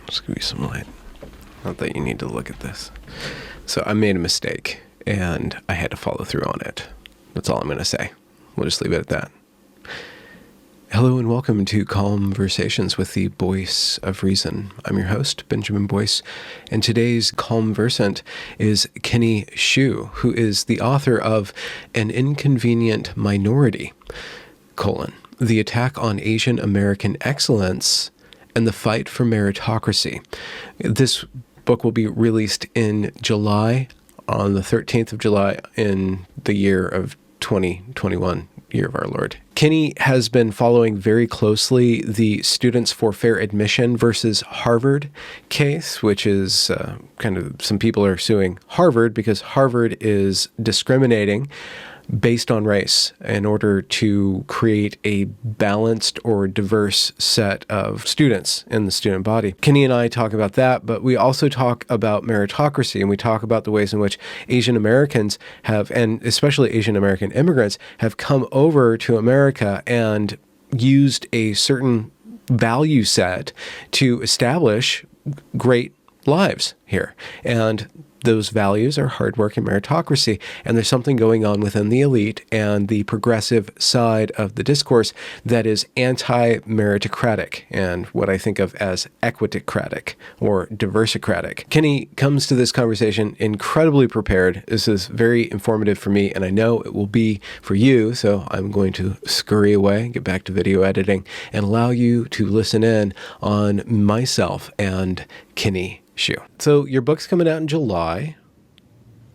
Just give you some light. Not that you need to look at this. So I made a mistake, and I had to follow through on it. That's all I'm going to say. We'll just leave it at that. Hello and welcome to Conversations with the Voice of Reason. I'm your host, Benjamin Boyce, and today's conversant is Kenny Xu, who is the author of An Inconvenient Minority, The Attack on Asian American Excellence and the Fight for Meritocracy. This book will be released in July, on the 13th of July in the year of 2021, year of our Lord. Kenny has been following very closely the Students for Fair Admission versus Harvard case, which is some people are suing Harvard because Harvard is discriminating based on race in order to create a balanced or diverse set of students in the student body. Kenny and I talk about that, but we also talk about meritocracy, and we talk about the ways in which Asian Americans have, and especially Asian American immigrants, have come over to America and used a certain value set to establish great lives here. And those values are hard work and meritocracy. And there's something going on within the elite and the progressive side of the discourse that is anti-meritocratic and what I think of as equitocratic or diversicratic. Kenny comes to this conversation incredibly prepared. This is very informative for me, and I know it will be for you. So I'm going to scurry away, get back to video editing, and allow you to listen in on myself and Kenny Xu. So your book's coming out in July,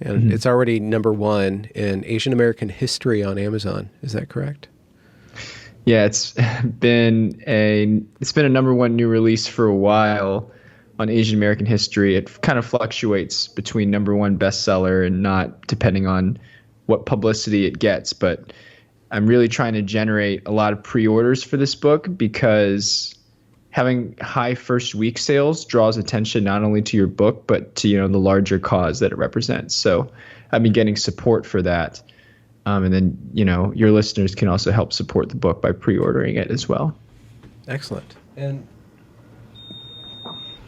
and it's already #1 in Asian American history on Amazon. Is that correct? Yeah, it's been a #1 new release for a while on Asian American history. It kind of fluctuates between #1 bestseller and not, depending on what publicity it gets. But I'm really trying to generate a lot of pre-orders for this book because having high first week sales draws attention not only to your book, but to, the larger cause that it represents. So I've been getting support for that. And then, your listeners can also help support the book by pre-ordering it as well. Excellent. And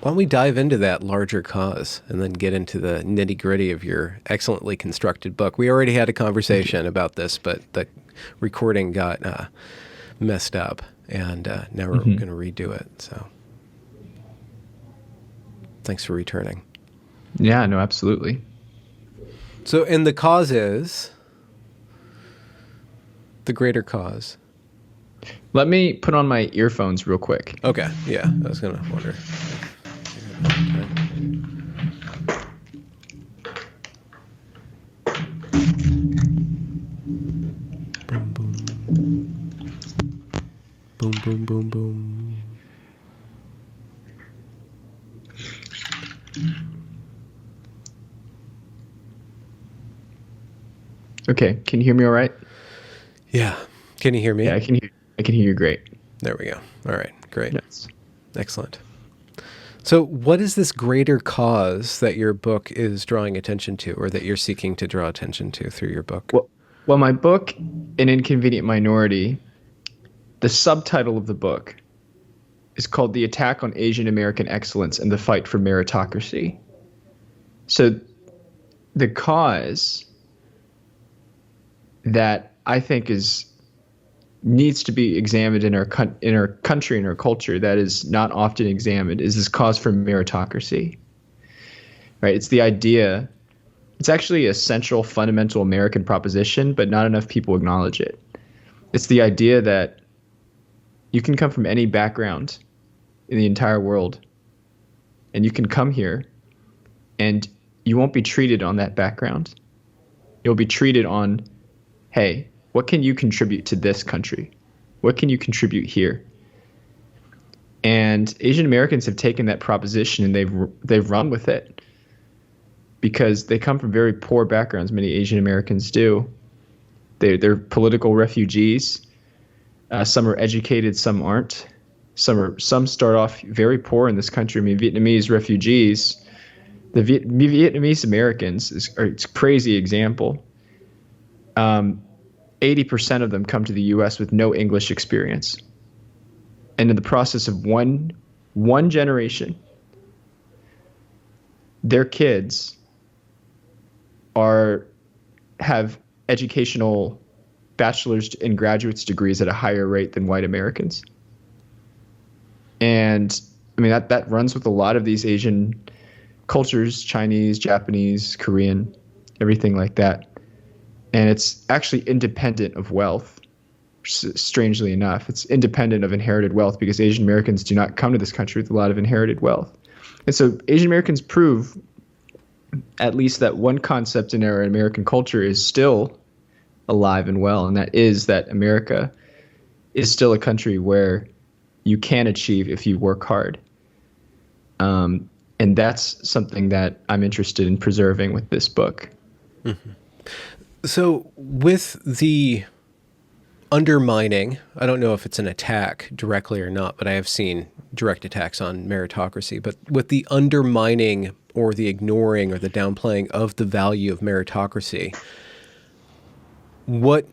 why don't we dive into that larger cause and then get into the nitty gritty of your excellently constructed book? We already had a conversation about this, but the recording got messed up. And now we're going to redo it. So thanks for returning. Yeah, no, absolutely. So, and the cause is the greater cause. Let me put on my earphones real quick. Okay. Yeah, I was going to wonder. Boom, boom. Boom, boom, boom, boom. Okay, can you hear me all right? Yeah. Can you hear me? Yeah, I can hear you great. There we go. All right, great. Yes. Excellent. So what is this greater cause that your book is drawing attention to, or that you're seeking to draw attention to through your book? Well, my book, An Inconvenient Minority, the subtitle of the book is called The Attack on Asian American Excellence and the Fight for Meritocracy. So the cause that I think needs to be examined in our country and our culture that is not often examined is this cause for meritocracy. Right? It's the idea. It's actually a central, fundamental American proposition, but not enough people acknowledge it. It's the idea that you can come from any background in the entire world, and you can come here, and you won't be treated on that background. You'll be treated on, hey, what can you contribute to this country? What can you contribute here? And Asian Americans have taken that proposition and they've run with it because they come from very poor backgrounds. Many Asian Americans do. They're political refugees. Some are educated, some aren't. Some start off very poor in this country. I mean, Vietnamese refugees, the Vietnamese Americans it's a crazy example. 80% of them come to the U.S. with no English experience. And in the process of one one generation, their kids have educational bachelor's and graduate's degrees at a higher rate than white Americans. And I mean, that runs with a lot of these Asian cultures, Chinese, Japanese, Korean, everything like that. And it's actually independent of wealth. Strangely enough, it's independent of inherited wealth, because Asian Americans do not come to this country with a lot of inherited wealth. And so Asian Americans prove at least that one concept in our American culture is still alive and well, and that is that America is still a country where you can achieve if you work hard. And that's something that I'm interested in preserving with this book. Mm-hmm. So with the undermining, I don't know if it's an attack directly or not, but I have seen direct attacks on meritocracy. But with the undermining or the ignoring or the downplaying of the value of meritocracy, what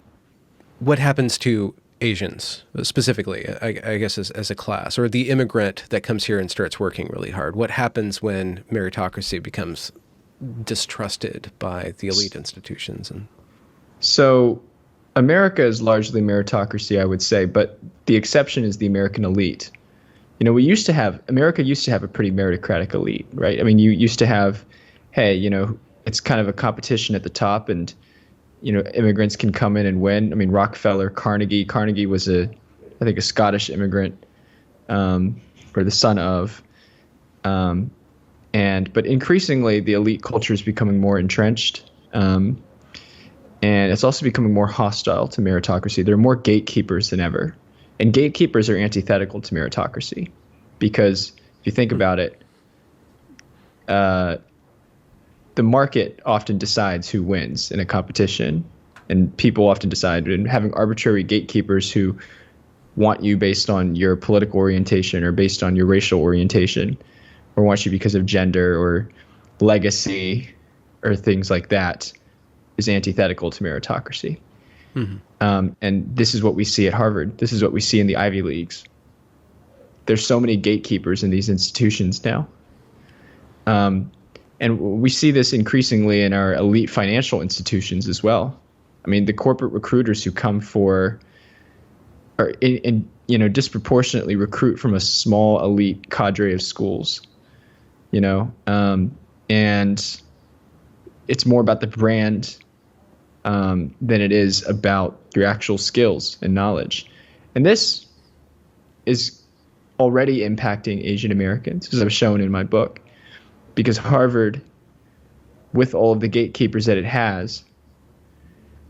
happens to Asians specifically, I guess, as a class, or the immigrant that comes here and starts working really hard? What happens when meritocracy becomes distrusted by the elite institutions? So America is largely meritocracy, I would say, but the exception is the American elite. You know, America used to have a pretty meritocratic elite, right? I mean, you used to have, hey, you know, it's kind of a competition at the top, and you know, immigrants can come in and win. I mean, Rockefeller, Carnegie was I think a Scottish immigrant, or the son of, but increasingly the elite culture is becoming more entrenched, and it's also becoming more hostile to meritocracy. There are more gatekeepers than ever, and gatekeepers are antithetical to meritocracy, because if you think about it, the market often decides who wins in a competition, and people often decide, and having arbitrary gatekeepers who want you based on your political orientation or based on your racial orientation, or want you because of gender or legacy or things like that, is antithetical to meritocracy. Mm-hmm. And this is what we see at Harvard. This is what we see in the Ivy Leagues. There's so many gatekeepers in these institutions now. And we see this increasingly in our elite financial institutions as well. I mean, the corporate recruiters who come disproportionately recruit from a small elite cadre of schools, you know, and it's more about the brand than it is about your actual skills and knowledge. And this is already impacting Asian Americans, as I've shown in my book. Because Harvard, with all of the gatekeepers that it has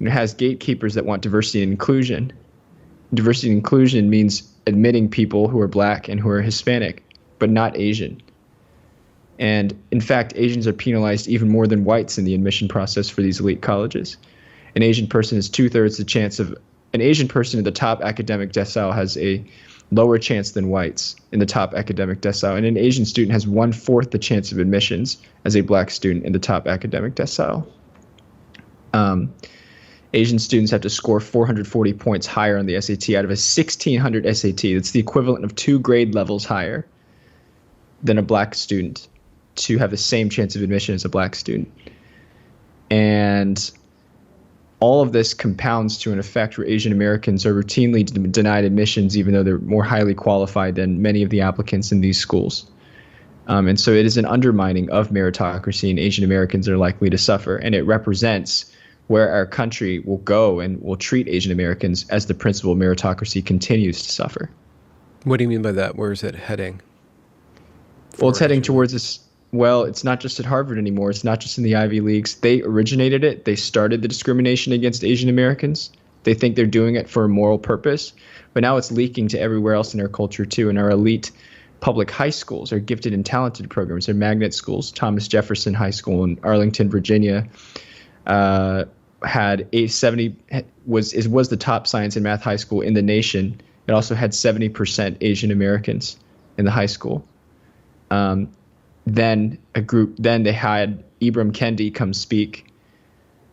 gatekeepers that want diversity and inclusion. Diversity and inclusion means admitting people who are black and who are Hispanic, but not Asian. And in fact, Asians are penalized even more than whites in the admission process for these elite colleges. An Asian person has 2/3 the chance of an Asian person in the top academic decile has a lower chance than whites in the top academic decile. And an Asian student has 1/4 the chance of admissions as a black student in the top academic decile. Asian students have to score 440 points higher on the SAT out of a 1,600 SAT. That's the equivalent of 2 grade levels higher than a black student to have the same chance of admission as a black student. And all of this compounds to an effect where Asian Americans are routinely denied admissions, even though they're more highly qualified than many of the applicants in these schools. And so it is an undermining of meritocracy, and Asian Americans are likely to suffer. And it represents where our country will go and will treat Asian Americans as the principal meritocracy continues to suffer. What do you mean by that? Where is it heading? Well, it's heading towards this. Well, it's not just at Harvard anymore. It's not just in the Ivy Leagues. They originated it. They started the discrimination against Asian Americans. They think they're doing it for a moral purpose. But now it's leaking to everywhere else in our culture, too. And our elite public high schools, our gifted and talented programs, our magnet schools, Thomas Jefferson High School in Arlington, Virginia, had was the top science and math high school in the nation. It also had 70% Asian Americans in the high school. Then they had Ibram Kendi come speak,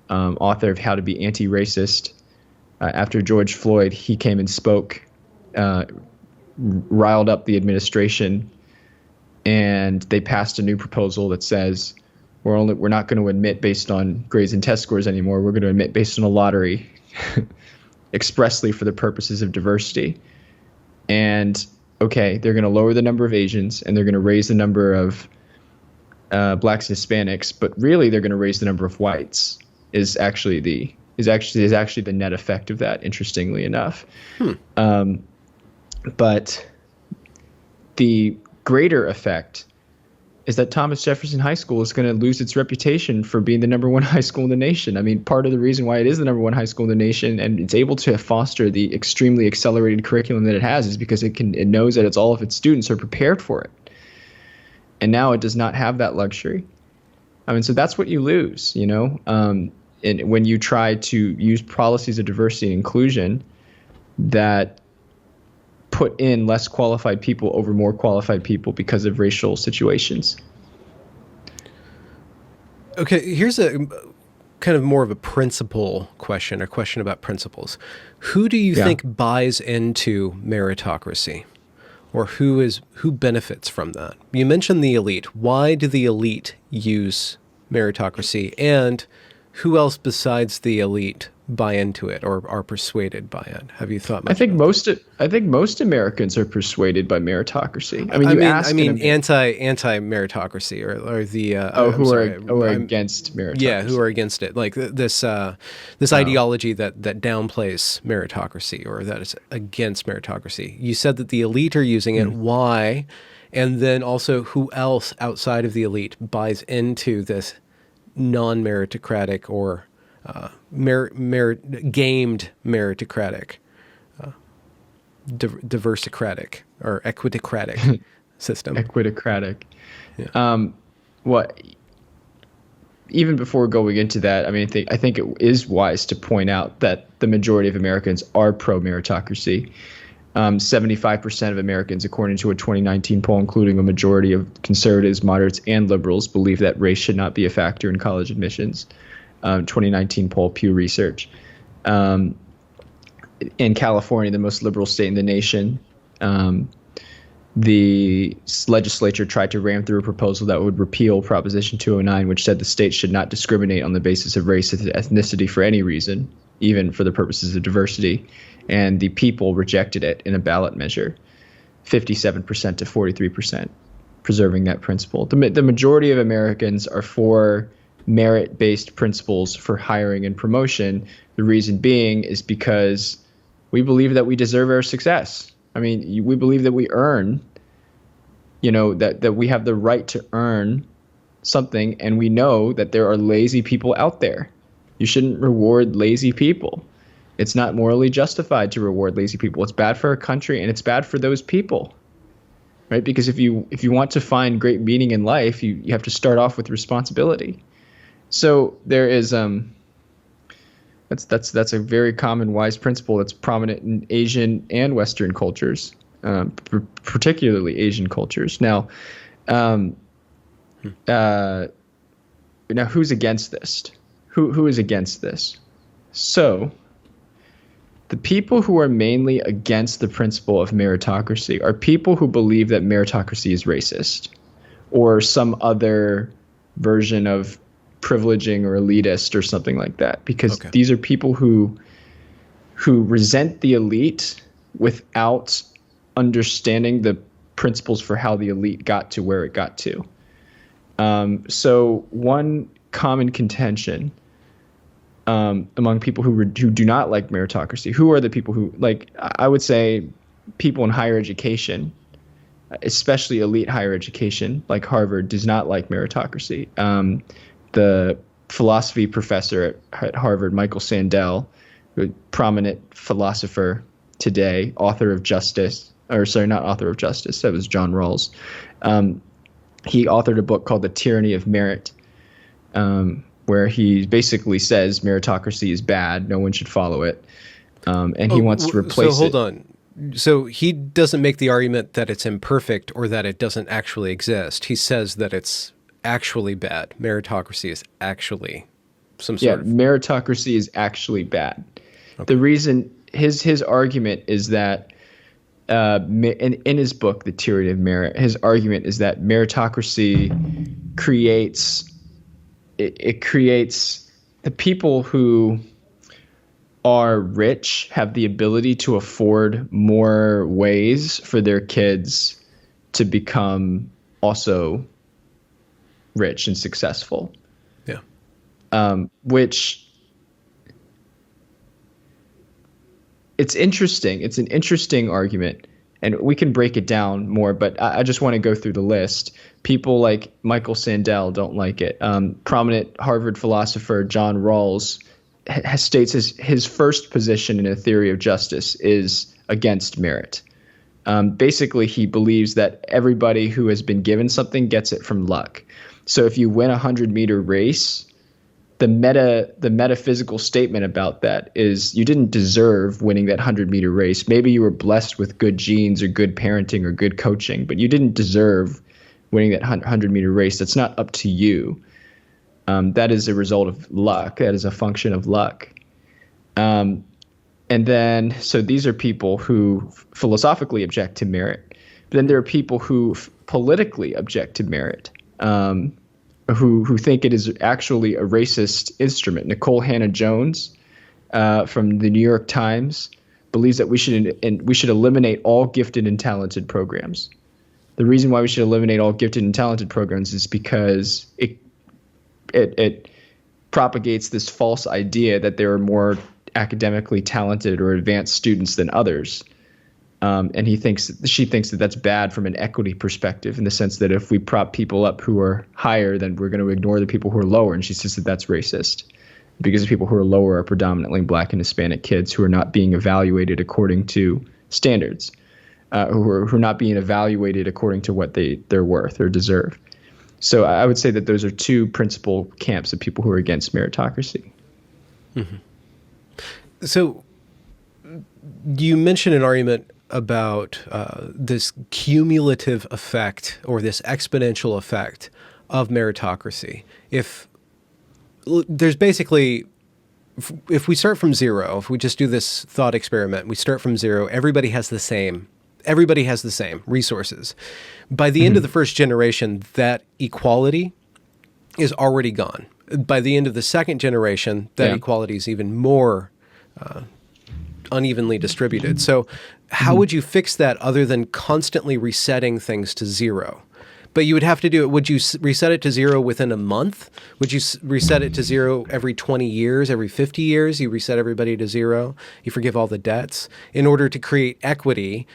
author of How to Be Anti-Racist. After George Floyd, he came and spoke, riled up the administration and they passed a new proposal that says we're not going to admit based on grades and test scores anymore. We're going to admit based on a lottery, expressly for the purposes of diversity. And okay, they're going to lower the number of Asians and they're going to raise the number of blacks and Hispanics, but really they're going to raise the number of whites. Is actually the net effect of that. Interestingly enough, but the greater effect is that Thomas Jefferson High School is going to lose its reputation for being the number one high school in the nation. I mean, part of the reason why it is the number one high school in the nation and it's able to foster the extremely accelerated curriculum that it has is because it knows that all of its students are prepared for it. And now it does not have that luxury. I mean, so that's what you lose, and when you try to use policies of diversity and inclusion that put in less qualified people over more qualified people because of racial situations. Okay, here's a kind of more of a principle question, a question about principles. Who do you think buys into meritocracy? Or who benefits from that? You mentioned the elite. Why do the elite use meritocracy? And who else besides the elite buy into it or are persuaded by it? Have you thought much I think about I think most Americans are persuaded by meritocracy. I mean, anti-meritocracy or the who are against meritocracy. Yeah, who are against it. Like this ideology that downplays meritocracy or that is against meritocracy. You said that the elite are using it. Why? And then also who else outside of the elite buys into this non-meritocratic or gamed meritocratic, diversicratic or equitocratic system. Equitocratic. Yeah. Even before going into that, I mean, I think it is wise to point out that the majority of Americans are pro-meritocracy. 75% of Americans, according to a 2019 poll, including a majority of conservatives, moderates, and liberals, believe that race should not be a factor in college admissions. 2019 poll, Pew Research. In California, the most liberal state in the nation, the legislature tried to ram through a proposal that would repeal Proposition 209, which said the state should not discriminate on the basis of race and ethnicity for any reason, even for the purposes of diversity. And the people rejected it in a ballot measure, 57% to 43%, preserving that principle. The majority of Americans are for merit-based principles for hiring and promotion. The reason being is because we believe that we deserve our success. I mean, we believe that we earn, that we have the right to earn something, and we know that there are lazy people out there. You shouldn't reward lazy people. It's not morally justified to reward lazy people. It's bad for our country, and it's bad for those people, right? Because if you want to find great meaning in life, you have to start off with responsibility. So there is that's a very common wise principle that's prominent in Asian and Western cultures, particularly Asian cultures. Now, who's against this? Who is against this? So the people who are mainly against the principle of meritocracy are people who believe that meritocracy is racist or some other version of privileging or elitist or something like that, because these are people who resent the elite without understanding the principles for how the elite got to where it got to. So one common contention among people who do not like meritocracy, who are the people who, like, I would say people in higher education, especially elite higher education, like Harvard, does not like meritocracy. The philosophy professor at Harvard, Michael Sandel, a prominent philosopher today, author of Justice, or sorry, not author of Justice, that was John Rawls. He authored a book called The Tyranny of Merit, where he basically says meritocracy is bad, no one should follow it, and he wants to replace it. So hold on. So he doesn't make the argument that it's imperfect or that it doesn't actually exist. He says that it's actually bad. Meritocracy is actually some sort of... Yeah, meritocracy is actually bad. Okay. The reason, his argument is that in his book, The Tyranny of Merit, his argument is that meritocracy creates the people who are rich have the ability to afford more ways for their kids to become also rich and successful. Yeah. Which it's interesting. It's an interesting argument, and we can break it down more, but I just want to go through the list. People like Michael Sandel don't like it. Prominent Harvard philosopher John Rawls states his first position in a theory of justice is against merit. Basically, he believes that everybody who has been given something gets it from luck. So if you win a 100-meter race, the metaphysical statement about that is you didn't deserve winning that 100-meter race. Maybe you were blessed with good genes or good parenting or good coaching, but you didn't deserve winning that 100-meter race. That's not up to you. That is a result of luck. That is a function of luck. And then, so these are people who philosophically object to merit. But then there are people who politically object to merit. Who think it is actually a racist instrument. Nicole Hannah-Jones from the New York Times believes that we should eliminate all gifted and talented programs. The reason why we should eliminate all gifted and talented programs is because it propagates this false idea that there are more academically talented or advanced students than others. And she thinks that that's bad from an equity perspective, in the sense that if we prop people up who are higher, then we're going to ignore the people who are lower. And she says that that's racist, because the people who are lower are predominantly Black and Hispanic kids who are not being evaluated according to standards, who are not being evaluated according to what they're worth or deserve. So I would say that those are two principal camps of people who are against meritocracy. Mm-hmm. So you mentioned an argument about this cumulative effect or this exponential effect of meritocracy. If there's basically, if we start from zero, if we just do this thought experiment, we start from zero, everybody has the same resources. By the end of the first generation, that equality is already gone. By the end of the second generation, that equality is even more unevenly distributed. So how would you fix that other than constantly resetting things to zero? But you would have to do it. Would you reset it to zero within a month? Would you reset it to zero every 20 years, every 50 years? You reset everybody to zero. You forgive all the debts. In order to create equity,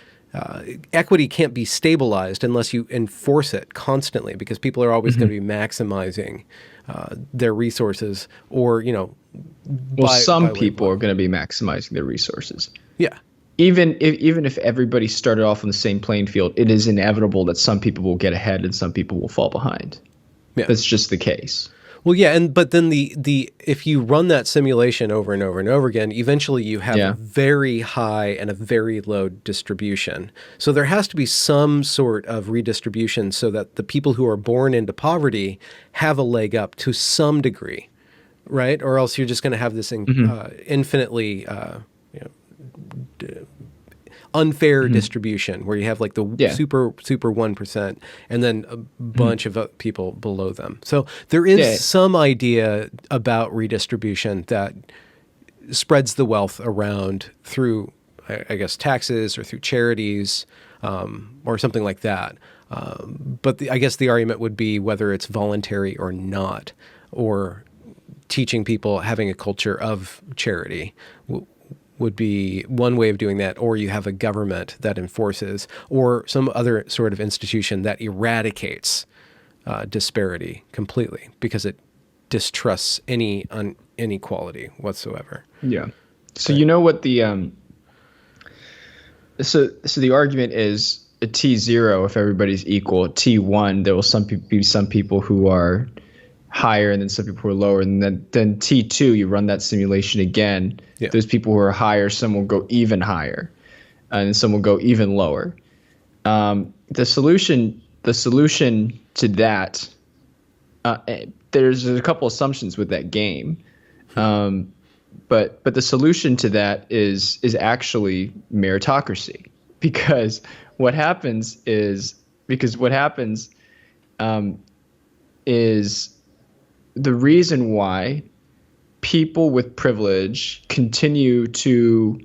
equity can't be stabilized unless you enforce it constantly, because people are always going to be maximizing their resources, or, some people are going to be maximizing their resources. Yeah. Even if everybody started off on the same playing field, it is inevitable that some people will get ahead and some people will fall behind. Yeah. That's just the case. Well, yeah, but then the if you run that simulation over and over and over again, eventually you have a very high and a very low distribution. So there has to be some sort of redistribution so that the people who are born into poverty have a leg up to some degree, right? Or else you're just going to have this infinitely unfair distribution where you have like the super 1% and then a bunch of people below them. So there is some idea about redistribution that spreads the wealth around through, I guess, taxes or through charities or something like that. But I guess the argument would be whether it's voluntary or not, or teaching people having a culture of charity would be one way of doing that, or you have a government that enforces, or some other sort of institution that eradicates disparity completely because it distrusts any inequality whatsoever. Yeah. So you know what the so the argument is at T0, if everybody's equal. At T1, there will be some people who are higher and then some people who are lower, and then T2, you run that simulation again. Those people who are higher, some will go even higher and some will go even lower. The solution to that, there's a couple assumptions with that game, but the solution to that is actually meritocracy, because what happens is because what happens is the reason why people with privilege continue to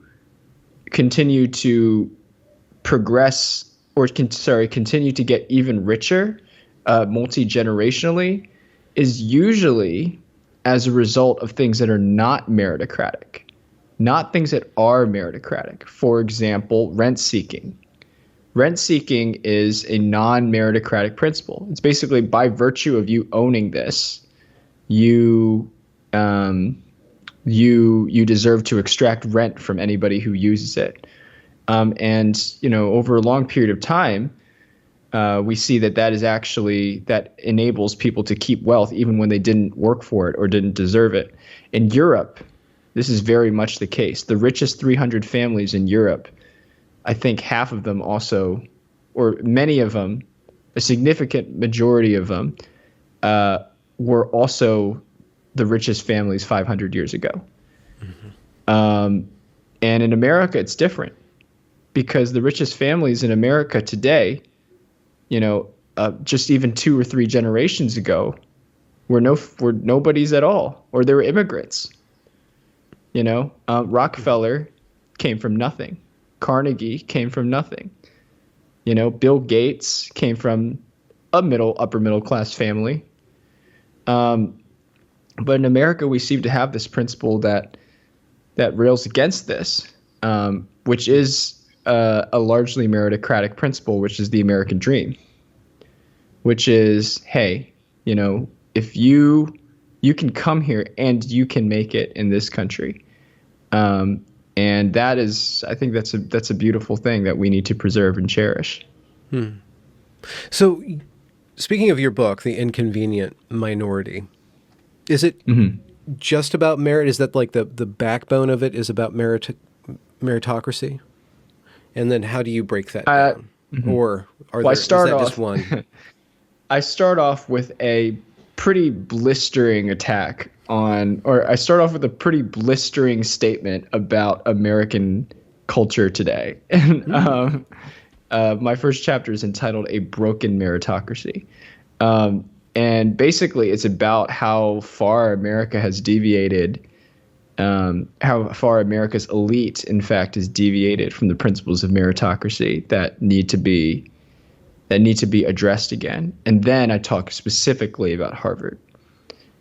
progress or continue to get even richer multi-generationally is usually as a result of things that are not meritocratic, not things that are meritocratic. For example, rent seeking. Rent seeking is a non-meritocratic principle. It's basically by virtue of you owning this, you you deserve to extract rent from anybody who uses it. And over a long period of time, we see that enables people to keep wealth even when they didn't work for it or didn't deserve it. In Europe, this is very much the case. The richest 300 families in Europe, I think half of them also, or many of them, a significant majority of them, were also the richest families 500 years ago. And in America, it's different because the richest families in America today, just even 2 or 3 generations ago, were nobodies at all, or they were immigrants. Rockefeller came from nothing. Carnegie came from nothing. Bill Gates came from a upper middle class family. But in America, we seem to have this principle that rails against this, which is a largely meritocratic principle, which is the American dream, which is, hey, if you can come here and you can make it in this country. And that is, I think that's a beautiful thing that we need to preserve and cherish. So speaking of your book, The Inconvenient Minority, is it just about merit? Is that like the backbone of it is about meritocracy? And then how do you break that down? Or is that just one? I start off with a pretty blistering attack I start off with a pretty blistering statement about American culture today. And my first chapter is entitled A Broken Meritocracy. And basically it's about how far America has deviated, how far America's elite, in fact, has deviated from the principles of meritocracy that need to be addressed again. And then I talk specifically about Harvard,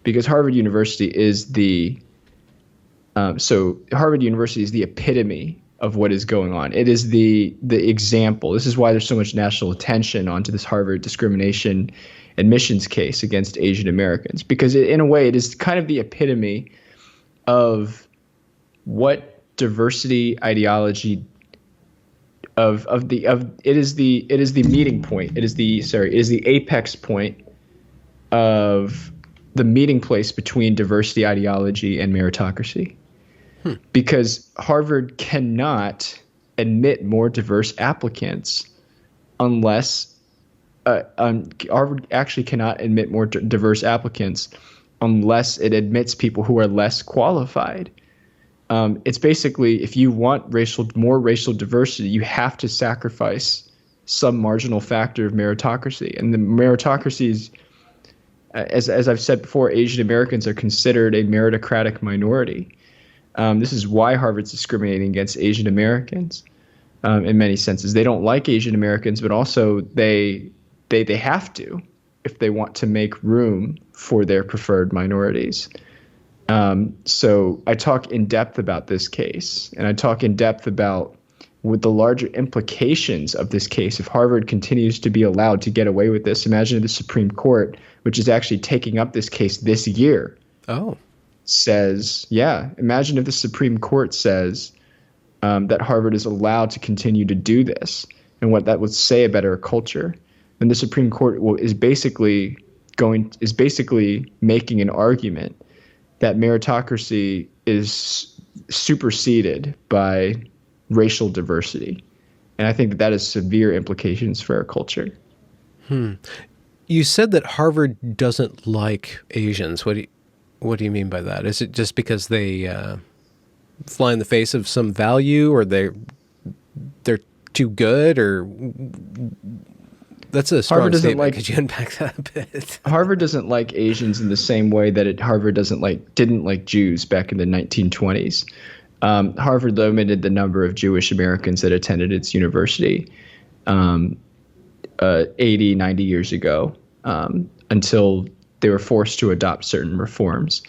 because Harvard University is the epitome of what is going on. It is the example. This is why there's so much national attention onto this Harvard discrimination admissions case against Asian Americans, because in a way it is kind of the epitome of what diversity ideology it is the meeting point. It is the apex point of the meeting place between diversity ideology and meritocracy. Because Harvard cannot admit more diverse applicants unless Harvard actually cannot admit more diverse applicants unless it admits people who are less qualified. It's basically, if you want more racial diversity, you have to sacrifice some marginal factor of meritocracy. And the meritocracies, as I've said before, Asian Americans are considered a meritocratic minority. This is why Harvard's discriminating against Asian Americans in many senses. They don't like Asian Americans, but also they have to if they want to make room for their preferred minorities. So I talk in depth about this case, and I talk in depth about what the larger implications of this case. If Harvard continues to be allowed to get away with this, imagine if the Supreme Court, which is actually taking up this case this year, imagine if the Supreme Court says that Harvard is allowed to continue to do this, and what that would say about our culture. Then the Supreme Court is basically making an argument that meritocracy is superseded by racial diversity. And I think that has severe implications for our culture. You said that Harvard doesn't like Asians. What do you mean by that? Is it just because they fly in the face of some value, or they're too good, or that's a strong Harvard doesn't statement. like Could you unpack that a bit? Harvard doesn't like Asians in the same way that Harvard didn't like Jews back in the 1920s. Harvard limited the number of Jewish Americans that attended its university 80, 90 years ago, until they were forced to adopt certain reforms.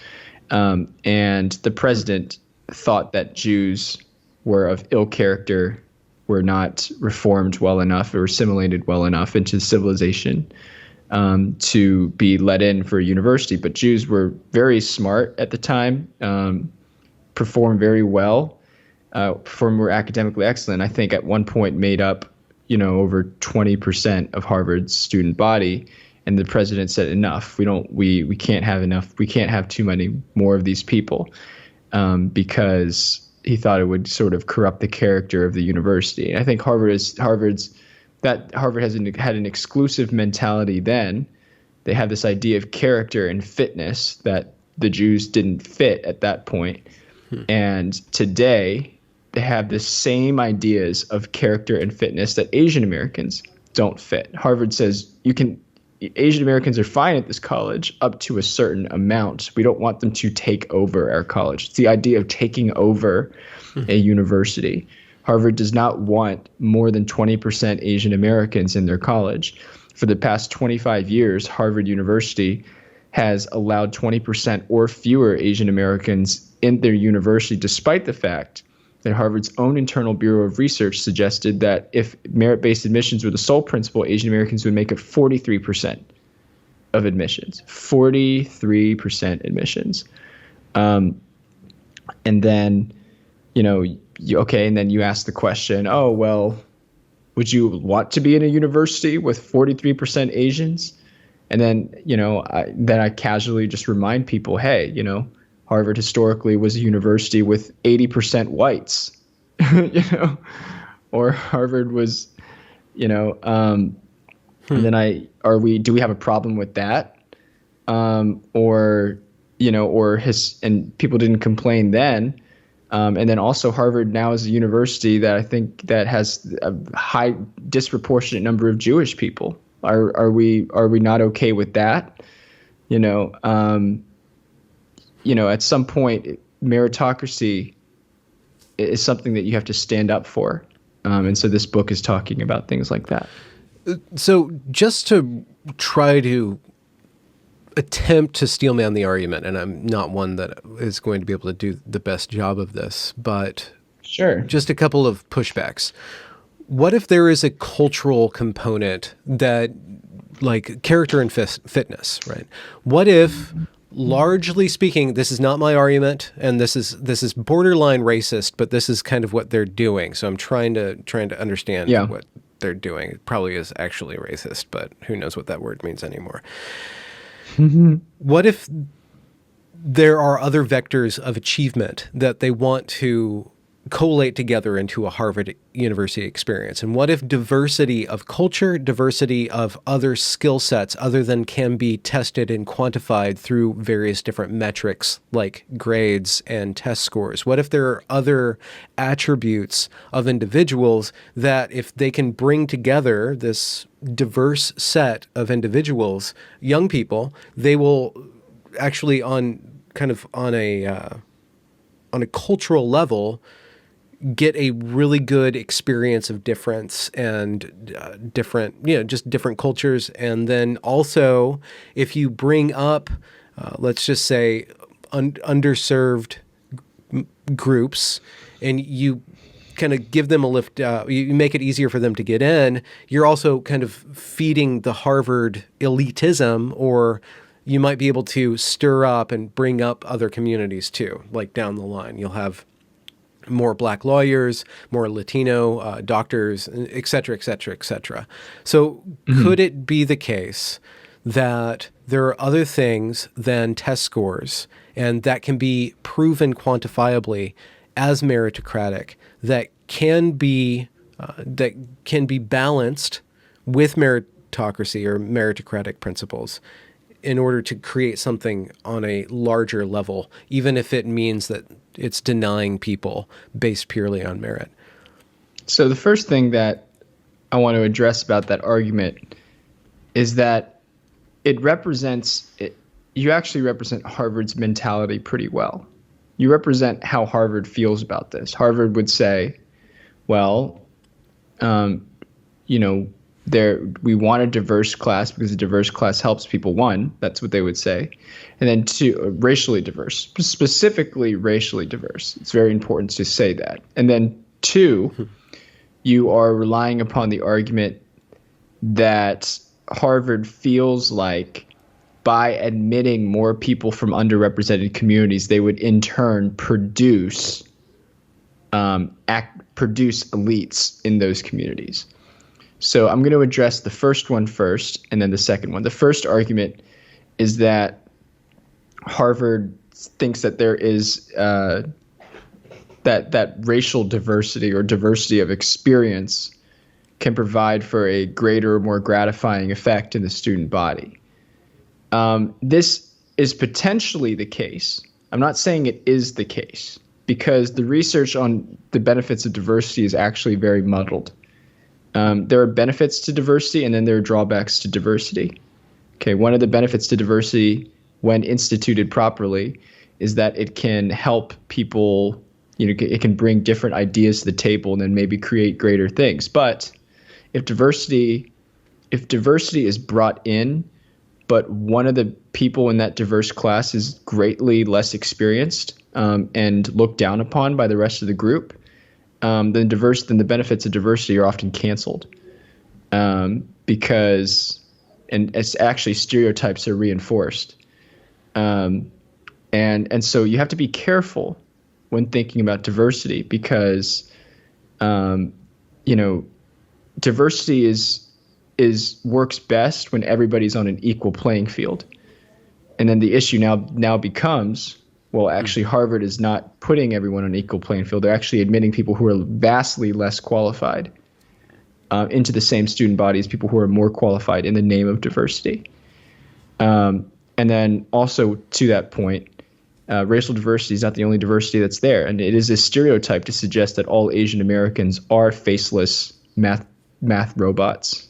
And the president thought that Jews were of ill character, were not reformed well enough or assimilated well enough into civilization to be let in for a university. But Jews were very smart at the time, performed very well, were academically excellent. I think at one point made up, over 20% of Harvard's student body. And the president said, enough. We can't have enough. We can't have too many more of these people, because he thought it would sort of corrupt the character of the university. And I think Harvard had an exclusive mentality then. They have this idea of character and fitness that the Jews didn't fit at that point. And today they have the same ideas of character and fitness that Asian Americans don't fit. Harvard says Asian Americans are fine at this college up to a certain amount. We don't want them to take over our college. It's the idea of taking over a university. Harvard does not want more than 20% Asian Americans in their college. For the past 25 years, Harvard University has allowed 20% or fewer Asian Americans in their university, despite the fact that Harvard's own internal Bureau of Research suggested that if merit-based admissions were the sole principle, Asian Americans would make up 43% of admissions. 43% admissions. And then, and then you ask the question, oh, well, would you want to be in a university with 43% Asians? And then, I casually just remind people, hey, Harvard historically was a university with 80% whites, or Harvard was, and then do we have a problem with that? And people didn't complain then. And then also Harvard now is a university that I think that has a high disproportionate number of Jewish people. Are we not okay with that? At some point, meritocracy is something that you have to stand up for. And so this book is talking about things like that. So just to try to attempt to steelman the argument, and I'm not one that is going to be able to do the best job of this, but sure, just a couple of pushbacks. What if there is a cultural component that, like character and fitness, right? What if, largely speaking, this is not my argument, and this is borderline racist, but this is kind of what they're doing. So I'm trying to understand what they're doing. It probably is actually racist, but who knows what that word means anymore. What if there are other vectors of achievement that they want to collate together into a Harvard University experience? And what if diversity of culture, diversity of other skill sets other than can be tested and quantified through various different metrics like grades and test scores? What if there are other attributes of individuals that if they can bring together this diverse set of individuals, young people, they will actually on a cultural level get a really good experience of difference and just different cultures. And then also, if you bring up, let's just say, underserved groups, and you kind of give them a lift, you make it easier for them to get in, you're also kind of feeding the Harvard elitism, or you might be able to stir up and bring up other communities too, like down the line. You'll have more Black lawyers, more Latino doctors, et cetera, et cetera, et cetera. So could it be the case that there are other things than test scores, and that can be proven quantifiably as meritocratic, that can be balanced with meritocracy or meritocratic principles in order to create something on a larger level, even if it means that it's denying people based purely on merit? So the first thing that I want to address about that argument is that you actually represent Harvard's mentality pretty well. You represent how Harvard feels about this. Harvard would say, well, we want a diverse class because a diverse class helps people. One, that's what they would say. And then two, racially diverse, specifically racially diverse. It's very important to say that. And then two, you are relying upon the argument that Harvard feels like by admitting more people from underrepresented communities, they would in turn produce elites in those communities. So I'm going to address the first one first and then the second one. The first argument is that Harvard thinks that there is that racial diversity or diversity of experience can provide for a greater, more gratifying effect in the student body. This is potentially the case. I'm not saying it is the case because the research on the benefits of diversity is actually very muddled. There are benefits to diversity and then there are drawbacks to diversity. Okay, one of the benefits to diversity when instituted properly is that it can help people, it can bring different ideas to the table and then maybe create greater things. But if diversity is brought in, but one of the people in that diverse class is greatly less experienced and looked down upon by the rest of the group, then the benefits of diversity are often canceled because it's actually stereotypes are reinforced. And so you have to be careful when thinking about diversity because, diversity works best when everybody's on an equal playing field. And then the issue now becomes, well, actually Harvard is not putting everyone on an equal playing field. They're actually admitting people who are vastly less qualified into the same student body as people who are more qualified in the name of diversity. And then also to that point, racial diversity is not the only diversity that's there. And it is a stereotype to suggest that all Asian Americans are faceless math robots.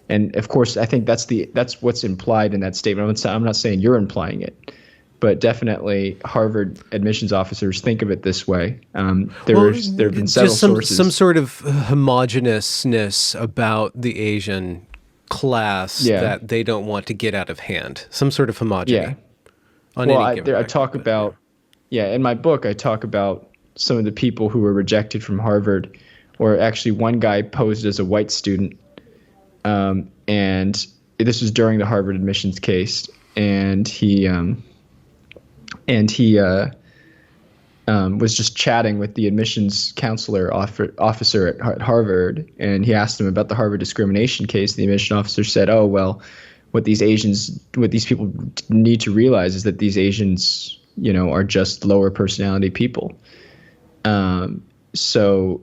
And of course, I think that's what's implied in that statement. I'm not saying you're implying it, but definitely Harvard admissions officers think of it this way. There have been several sources. Some sort of homogeneousness about the Asian class that they don't want to get out of hand. Some sort of homogeny. Yeah. I talk about, in my book, I talk about some of the people who were rejected from Harvard, or actually one guy posed as a white student. And this was during the Harvard admissions case, and he was just chatting with the admissions counselor officer at Harvard, and he asked him about the Harvard discrimination case. The admission officer said, "Oh, well, what these people need to realize is that these Asians, are just lower personality people." So,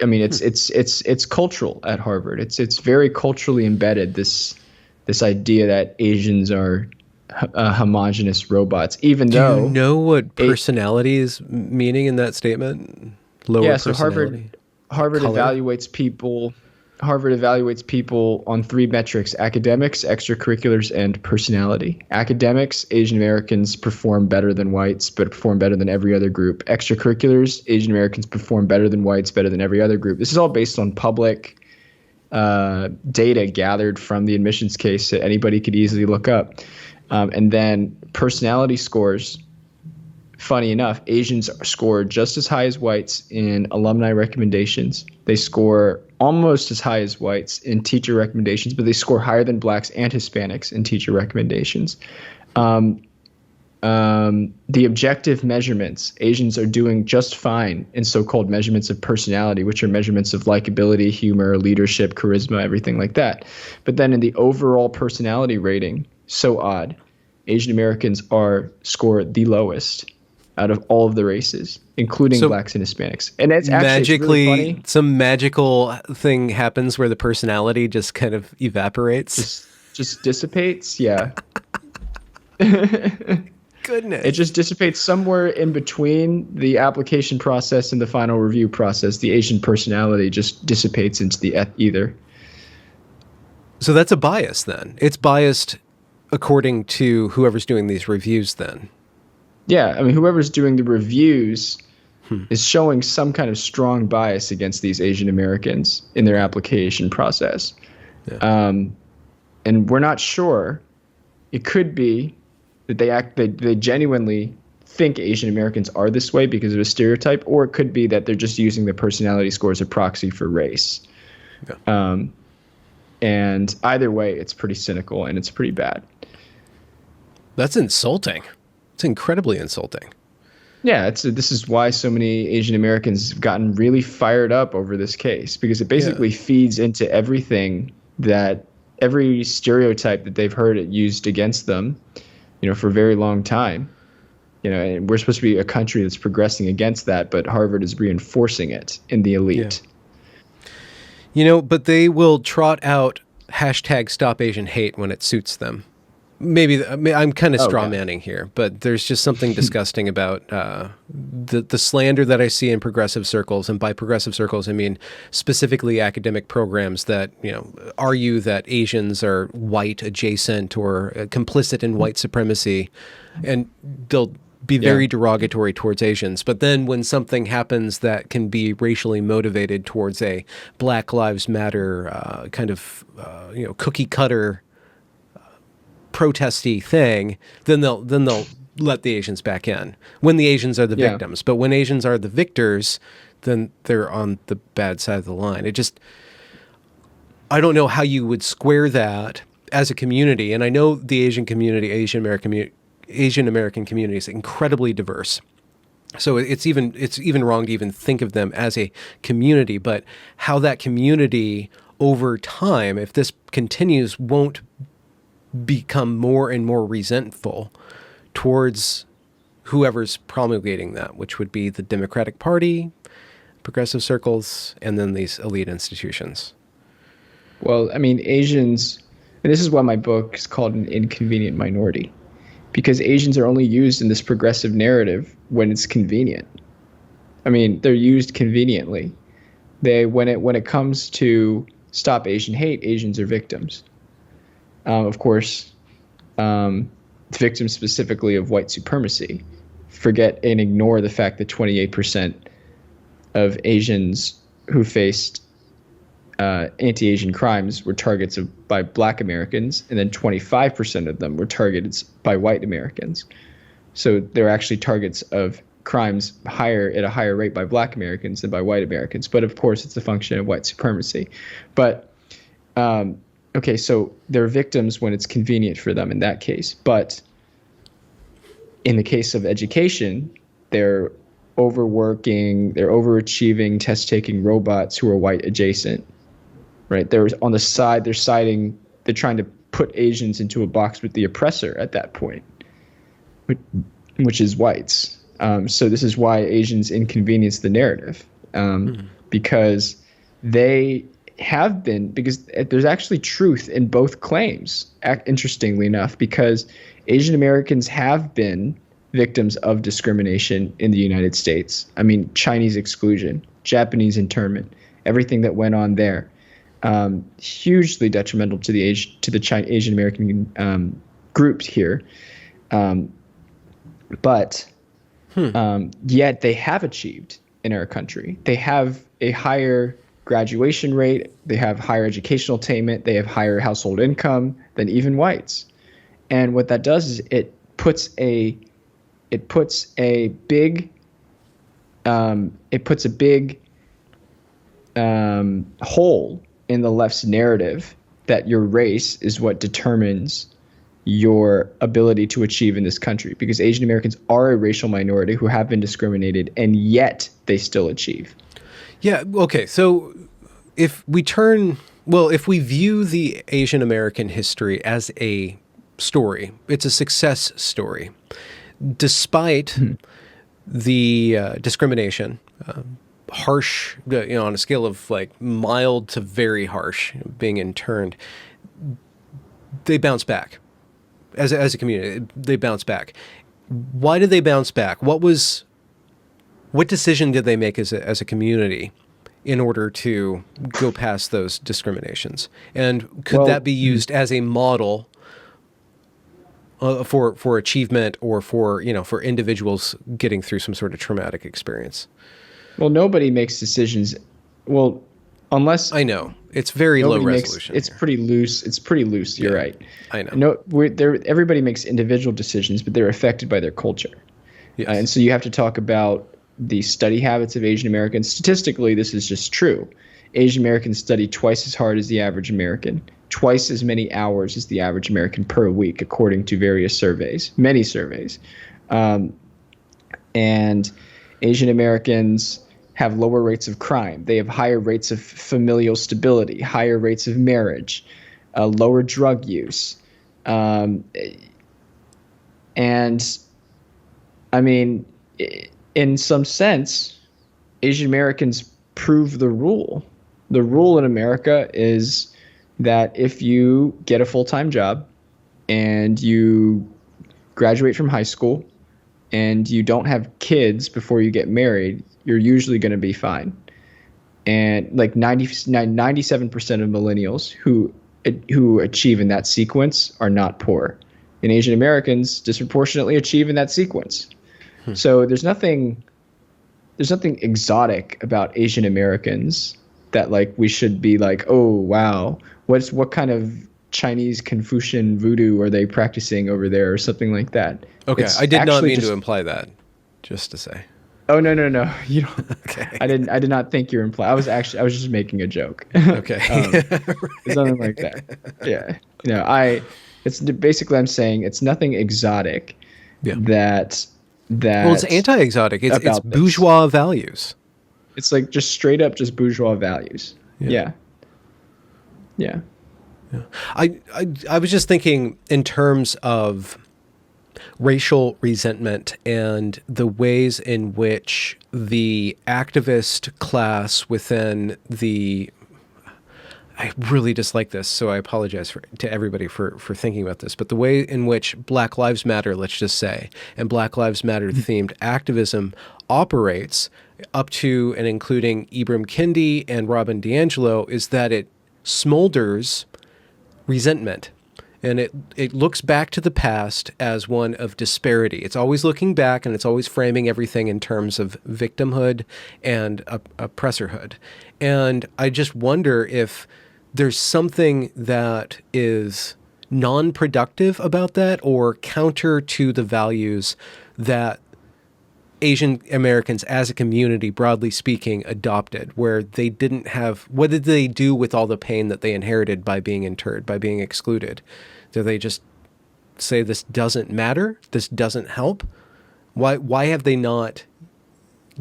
I mean, it's cultural at Harvard. It's very culturally embedded, this idea that Asians are homogenous robots, even though. Do you know what personality is meaning in that statement? Lower so personality. Harvard evaluates people. Harvard evaluates people on three metrics: academics, extracurriculars, and personality. Academics, Asian Americans perform better than whites, but perform better than every other group. Extracurriculars, Asian Americans perform better than whites, better than every other group. This is all based on public data gathered from the admissions case that anybody could easily look up. And then personality scores. Funny enough, Asians score just as high as whites in alumni recommendations. They score almost as high as whites in teacher recommendations, but they score higher than blacks and Hispanics in teacher recommendations. The objective measurements, Asians are doing just fine in so-called measurements of personality, which are measurements of likability, humor, leadership, charisma, everything like that. But then in the overall personality rating, so odd, Asian Americans score the lowest out of all of the races, including blacks and Hispanics. And it's magically, really funny. Some magical thing happens where the personality just kind of evaporates. Just dissipates, yeah. goodness. It just dissipates somewhere in between the application process and the final review process. The Asian personality just dissipates into the ether. So that's a bias then. It's biased according to whoever's doing these reviews then. Yeah, I mean, whoever's doing the reviews is showing some kind of strong bias against these Asian Americans in their application process. Yeah. And we're not sure. It could be that they genuinely think Asian Americans are this way because of a stereotype, or it could be that they're just using the personality score as a proxy for race. Yeah. And either way, it's pretty cynical and it's pretty bad. That's insulting. It's incredibly insulting. Yeah, this is why so many Asian Americans have gotten really fired up over this case, because it basically feeds into everything every stereotype that they've heard it used against them, for a very long time. And we're supposed to be a country that's progressing against that, but Harvard is reinforcing it in the elite. Yeah. But they will trot out hashtag Stop Asian Hate when it suits them. Maybe I'm kind of straw manning here, but there's just something disgusting about the slander that I see in progressive circles. And by progressive circles, I mean specifically academic programs that, argue that Asians are white adjacent or complicit in white supremacy. And they'll be very derogatory towards Asians. But then when something happens that can be racially motivated towards a Black Lives Matter kind of, cookie cutter protesty thing, then they'll let the Asians back in when the Asians are the victims. But when Asians are the victors, then they're on the bad side of the line. I don't know how you would square that as a community. And I know the Asian American community is incredibly diverse. So it's even wrong to even think of them as a community, but how that community over time, if this continues, won't become more and more resentful towards whoever's promulgating that, which would be the Democratic Party, progressive circles, and then these elite institutions. Well, I mean, Asians, and this is why my book is called An Inconvenient Minority, because Asians are only used in this progressive narrative when it's convenient. I mean, they're used conveniently. When it comes to Stop Asian Hate, Asians are victims. Of course, victims specifically of white supremacy. Forget and ignore the fact that 28% of Asians who faced anti-Asian crimes were targets by Black Americans, and then 25% of them were targeted by white Americans. So they're actually targets of crimes at a higher rate by Black Americans than by white Americans. But of course, it's a function of white supremacy. But okay, so they're victims when it's convenient for them in that case. But in the case of education, they're overworking, they're overachieving, test-taking robots who are white adjacent, right? They're on the side, they're trying to put Asians into a box with the oppressor at that point, which is whites. So this is why Asians inconvenience the narrative, because there's actually truth in both claims, interestingly enough, because Asian Americans have been victims of discrimination in the United States. I mean, Chinese exclusion, Japanese internment, everything that went on there, hugely detrimental to the Asian American groups here. But yet they have achieved in our country. They have a higher graduation rate, they have higher educational attainment, they have higher household income than even whites. And what that does is it puts a big hole in the left's narrative that your race is what determines your ability to achieve in this country, because Asian Americans are a racial minority who have been discriminated, and yet they still achieve. Yeah. Okay. So if we view the Asian American history as a story, it's a success story, despite the discrimination, harsh, on a scale of like mild to very harsh, being interned, they bounce back. As a community, they bounce back. why did they bounce back? What decision did they make as a community in order to go past those discriminations? And could that be used as a model for achievement, or for individuals getting through some sort of traumatic experience? Well, nobody makes decisions. Well, unless I know it's very low resolution. It's pretty loose. It's pretty loose. You're right. I know. Everybody makes individual decisions, but they're affected by their culture. Yes. And so you have to talk about the study habits of Asian Americans. Statistically, this is just true. Asian Americans study twice as hard as the average American, twice as many hours as the average American per week, according to various surveys, many surveys. And Asian Americans have lower rates of crime. They have higher rates of familial stability, higher rates of marriage, lower drug use. And I mean, in some sense, Asian Americans prove the rule. The rule in America is that if you get a full-time job and you graduate from high school and you don't have kids before you get married, you're usually going to be fine. And like 97% of millennials who achieve in that sequence are not poor. And Asian Americans disproportionately achieve in that sequence. So there's nothing exotic about Asian Americans that like we should be like, oh wow, what kind of Chinese Confucian voodoo are they practicing over there, or something like that. Okay, I did not mean to imply that. Just to say. Oh no, you don't. Okay. I did not think you were implying. I was just making a joke. Okay. It's something like that. Yeah. It's basically, I'm saying it's nothing exotic. Yeah. That. Well, it's anti-exotic. It's bourgeois values. It's like just straight up just bourgeois values. Yeah. I was just thinking in terms of racial resentment and the ways in which the activist class within the... I really dislike this, so I apologize to everybody for thinking about this. But the way in which Black Lives Matter, let's just say, and Black Lives Matter themed activism operates up to and including Ibram Kendi and Robin DiAngelo is that it smolders resentment. And it looks back to the past as one of disparity. It's always looking back, and it's always framing everything in terms of victimhood and oppressorhood. And I just wonder if there's something that is non-productive about that, or counter to the values that Asian Americans as a community, broadly speaking, adopted, where they didn't have... What did they do with all the pain that they inherited by being interred, by being excluded? Do they just say this doesn't matter? This doesn't help? Why have they not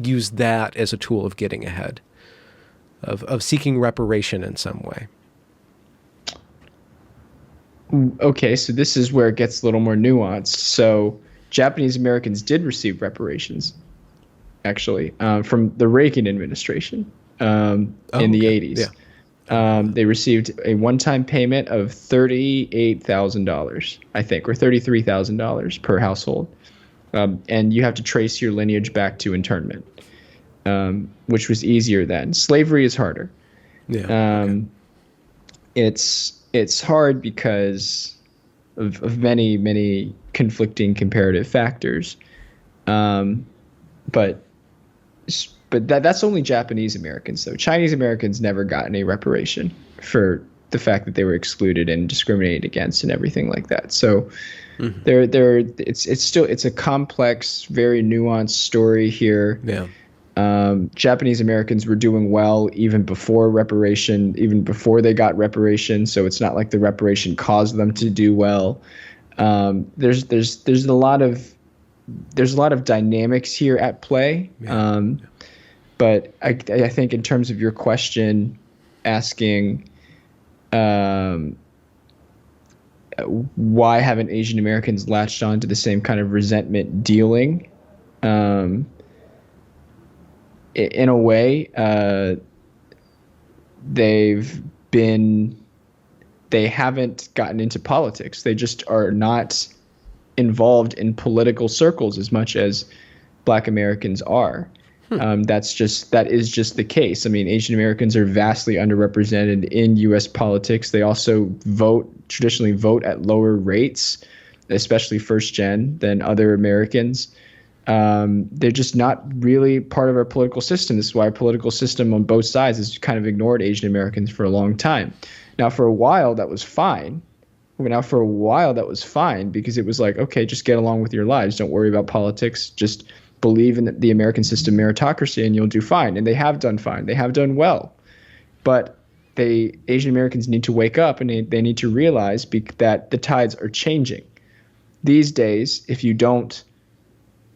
used that as a tool of getting ahead, of seeking reparation in some way? Okay, so this is where it gets a little more nuanced. So Japanese Americans did receive reparations, actually, from the Reagan administration in the 80s. Yeah. They received a one-time payment of $38,000, I think, or $33,000 per household. And you have to trace your lineage back to internment, which was easier then. Slavery is harder. Yeah. It's hard because of many, many conflicting comparative factors. But that's only Japanese Americans. So Chinese Americans never got any reparation for the fact that they were excluded and discriminated against and everything like that. So it's a complex, very nuanced story here. Yeah. Japanese Americans were doing well even before reparation, even before they got reparation. So it's not like the reparation caused them to do well. There's a lot of dynamics here at play. Yeah. But I think in terms of your question, asking why haven't Asian Americans latched on to the same kind of resentment dealing? In a way, they haven't gotten into politics. They just are not involved in political circles as much as Black Americans are. That is just the case. I mean, Asian Americans are vastly underrepresented in U.S. politics. They also traditionally vote at lower rates, especially first gen, than other Americans. They're just not really part of our political system. This is why our political system on both sides has kind of ignored Asian Americans for a long time. Now, for a while, that was fine. Because it was like, okay, just get along with your lives. Don't worry about politics. Just believe in the American system meritocracy and you'll do fine. And they have done fine. They have done well. But Asian Americans need to wake up, and they need to realize that the tides are changing. These days, if you don't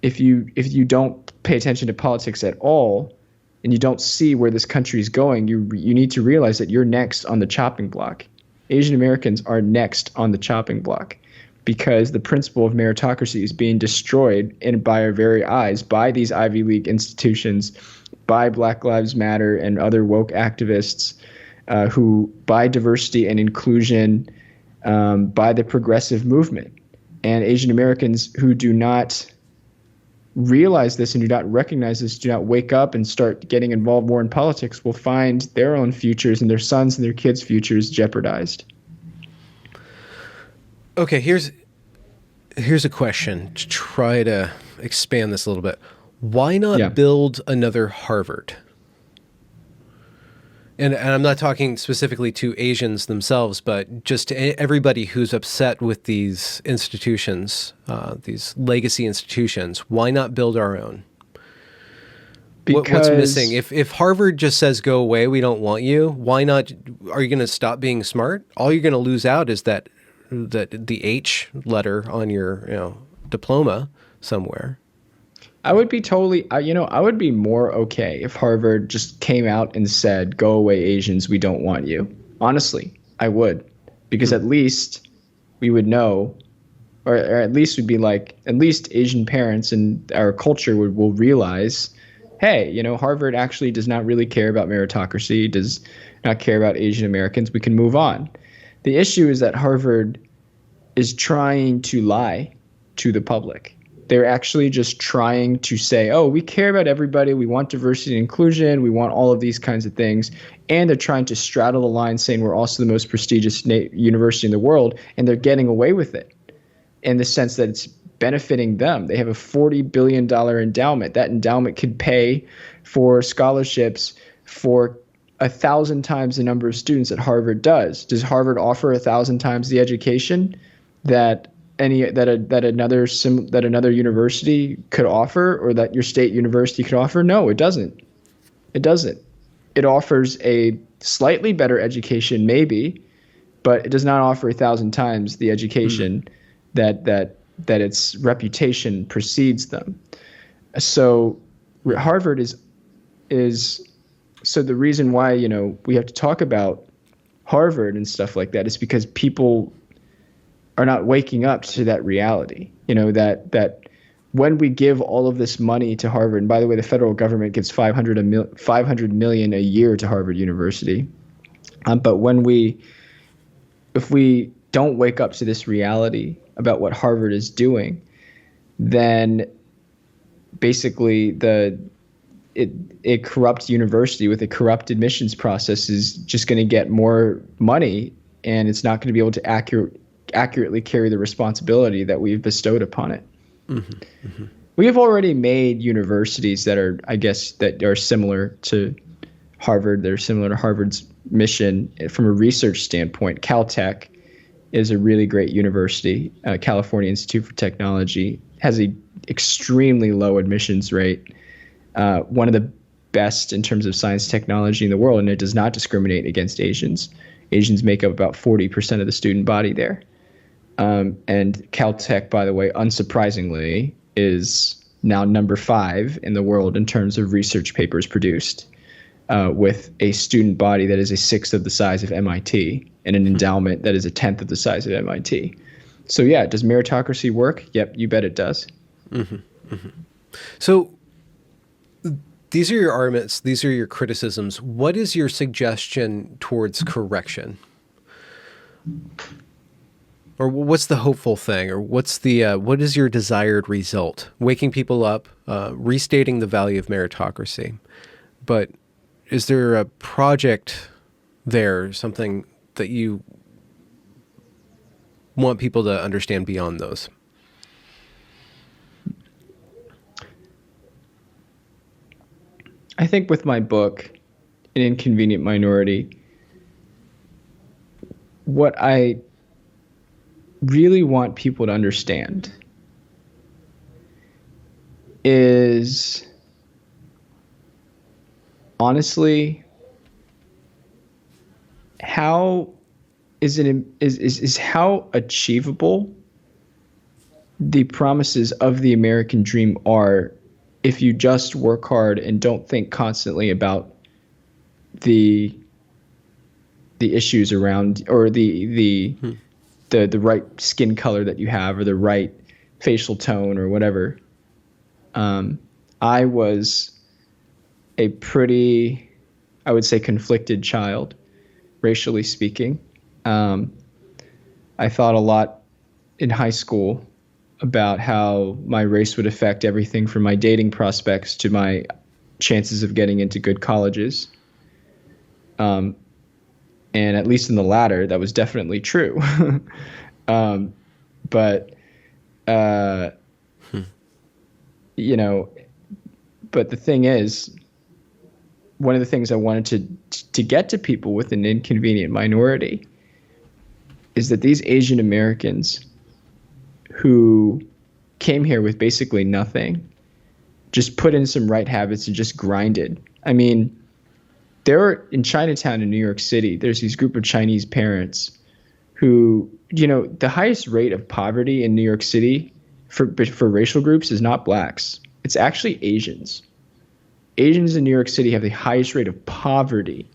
pay attention to politics at all, and you don't see where this country is going, you need to realize that you're next on the chopping block. Asian Americans are next on the chopping block, because the principle of meritocracy is being destroyed by our very eyes, by these Ivy League institutions, by Black Lives Matter and other woke activists, by diversity and inclusion, by the progressive movement. And Asian Americans who do not realize this and do not recognize this, do not wake up and start getting involved more in politics, will find their own futures and their sons and their kids' futures jeopardized. Okay, here's a question to try to expand this a little bit. Why not build another Harvard? And I'm not talking specifically to Asians themselves, but just to everybody who's upset with these institutions, these legacy institutions. Why not build our own? What's missing? If Harvard just says, go away, we don't want you, why not? Are you going to stop being smart? All you're going to lose out is the H letter on your diploma somewhere. I would be I would be more okay if Harvard just came out and said, go away, Asians, we don't want you. Honestly, I would. Because at least we would know, or at least we'd be like, at least Asian parents and our culture will realize, hey, Harvard actually does not really care about meritocracy, does not care about Asian Americans. We can move on. The issue is that Harvard is trying to lie to the public. They're actually just trying to say, oh, we care about everybody. We want diversity and inclusion. We want all of these kinds of things. And they're trying to straddle the line saying we're also the most prestigious university in the world. And they're getting away with it in the sense that it's benefiting them. They have a $40 billion endowment. That endowment could pay for scholarships for 1,000 times the number of students that Harvard does. Does Harvard offer 1,000 times the education that another university could offer, or that your state university could offer? No, it doesn't. It doesn't. It offers a slightly better education, maybe, but it does not offer 1,000 times the education that its reputation precedes them. So Harvard is so the reason why we have to talk about Harvard and stuff like that is because people are not waking up to that reality. That when we give all of this money to Harvard, and by the way, the federal government gives $500 million a year to Harvard University. But if we don't wake up to this reality about what Harvard is doing, then basically a corrupt university with a corrupt admissions process is just going to get more money, and it's not going to be able to accurately carry the responsibility that we've bestowed upon it. Mm-hmm, mm-hmm. We have already made universities that are similar to Harvard. They're similar to Harvard's mission from a research standpoint. Caltech is a really great university. California Institute for Technology has a extremely low admissions rate. One of the best in terms of science technology in the world, and it does not discriminate against Asians. Asians make up about 40% of the student body there. And Caltech, by the way, unsurprisingly, is now number 5 in the world in terms of research papers produced, with a student body that is a 1/6 of the size of MIT and an endowment that is a 1/10 of the size of MIT. So yeah, does meritocracy work? Yep, you bet it does. Mm-hmm, mm-hmm. So these are your arguments. These are your criticisms. What is your suggestion towards correction? Or what's the hopeful thing? Or what is your desired result? Waking people up, restating the value of meritocracy. But is there a project there, something that you want people to understand beyond those? I think with my book, An Inconvenient Minority, what I really want people to understand is, honestly, how is how achievable the promises of the American dream are if you just work hard and don't think constantly about the issues around, or the right skin color that you have, or the right facial tone, or whatever. I was a pretty, I would say, conflicted child, racially speaking. I thought a lot in high school about how my race would affect everything from my dating prospects to my chances of getting into good colleges. And at least in the latter, that was definitely true. But but the thing is, one of the things I wanted to get to people with An Inconvenient Minority is that these Asian Americans who came here with basically nothing, just put in some right habits and just grinded. I mean, in Chinatown in New York City, there's these group of Chinese parents who, the highest rate of poverty in New York City for racial groups is not blacks. It's actually Asians. Asians in New York City have the highest rate of poverty.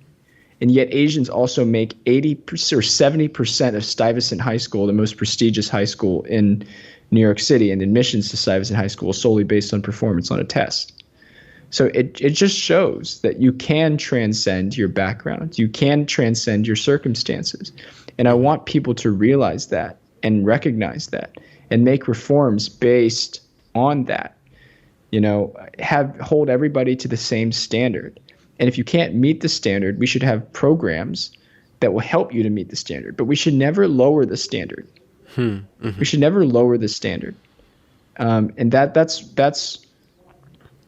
And yet Asians also make 80% or 70% of Stuyvesant High School, the most prestigious high school in New York City, and admissions to Stuyvesant High School solely based on performance on a test. So it just shows that you can transcend your background. You can transcend your circumstances. And I want people to realize that and recognize that and make reforms based on that. Hold everybody to the same standard. And if you can't meet the standard, we should have programs that will help you to meet the standard. But we should never lower the standard. Mm-hmm. We should never lower the standard. And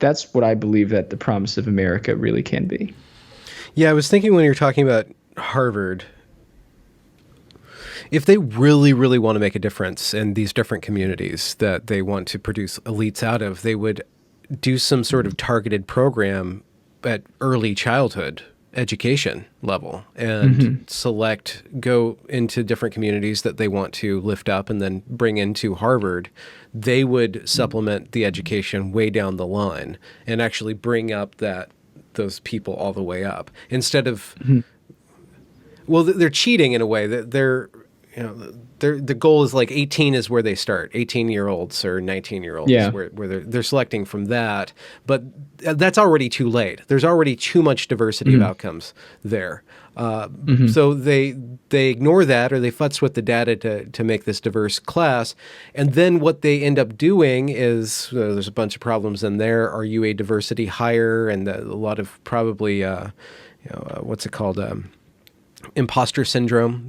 that's what I believe that the promise of America really can be. Yeah, I was thinking when you were talking about Harvard, if they really, really want to make a difference in these different communities that they want to produce elites out of, they would do some sort of targeted program at early childhood education level and go into different communities that they want to lift up and then bring into Harvard. They would supplement the education way down the line and actually bring up those people all the way up instead of, well, they're cheating in a way that the goal is like 18 is where they start. 18-year-olds or 19-year-olds is where they're selecting from that. But that's already too late. There's already too much diversity of outcomes there. So they ignore that, or they futz with the data to make this diverse class. And then what they end up doing is there's a bunch of problems in there. Are you a diversity hire? And a lot of probably, what's it called? Imposter syndrome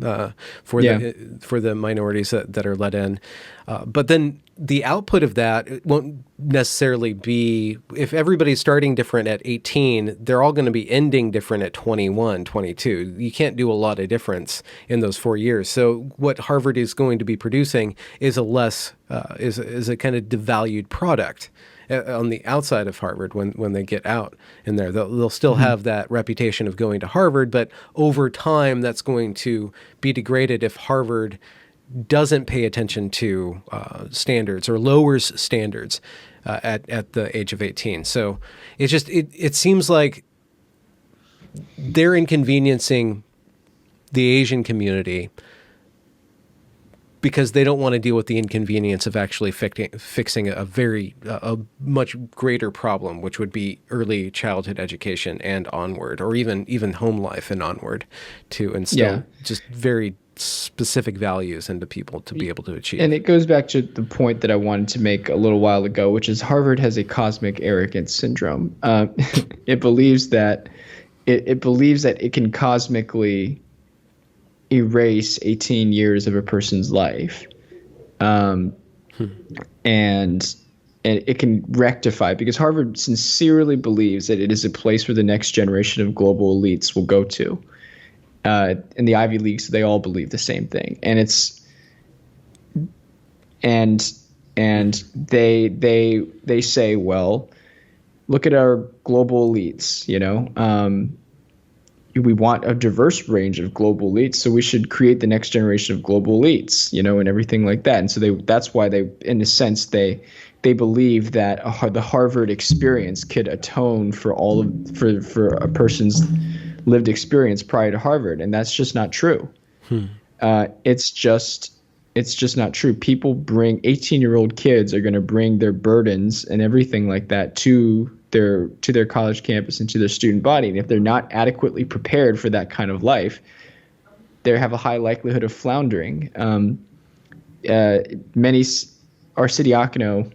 for the minorities that are let in. But then the output of that, it won't necessarily be, if everybody's starting different at 18, they're all going to be ending different at 21, 22. You can't do a lot of difference in those 4 years. So what Harvard is going to be producing is is a kind of devalued product on the outside of Harvard when they get out in there. They'll still have that reputation of going to Harvard, but over time that's going to be degraded if Harvard doesn't pay attention to standards or lowers standards at the age of 18. So it seems like they're inconveniencing the Asian community because they don't want to deal with the inconvenience of actually fixing a much greater problem, which would be early childhood education and onward, or even home life and onward, to instill just very specific values into people to be able to achieve. And it goes back to the point that I wanted to make a little while ago, which is Harvard has a cosmic arrogance syndrome. It believes that it believes that it can cosmically erase 18 years of a person's life, and it can rectify, because Harvard sincerely believes that it is a place where the next generation of global elites will go to. In the Ivy Leagues, they all believe the same thing, and they say, well, look at our global elites. We want a diverse range of global elites, so we should create the next generation of global elites, and everything like that. And so that's why they, in a sense, they believe that the Harvard experience could atone for for a person's lived experience prior to Harvard, and that's just not true. It's just not true. 18-year-old kids are going to bring their burdens and everything like that to their college campus and to their student body, and if they're not adequately prepared for that kind of life, they have a high likelihood of floundering. Arcidiacono,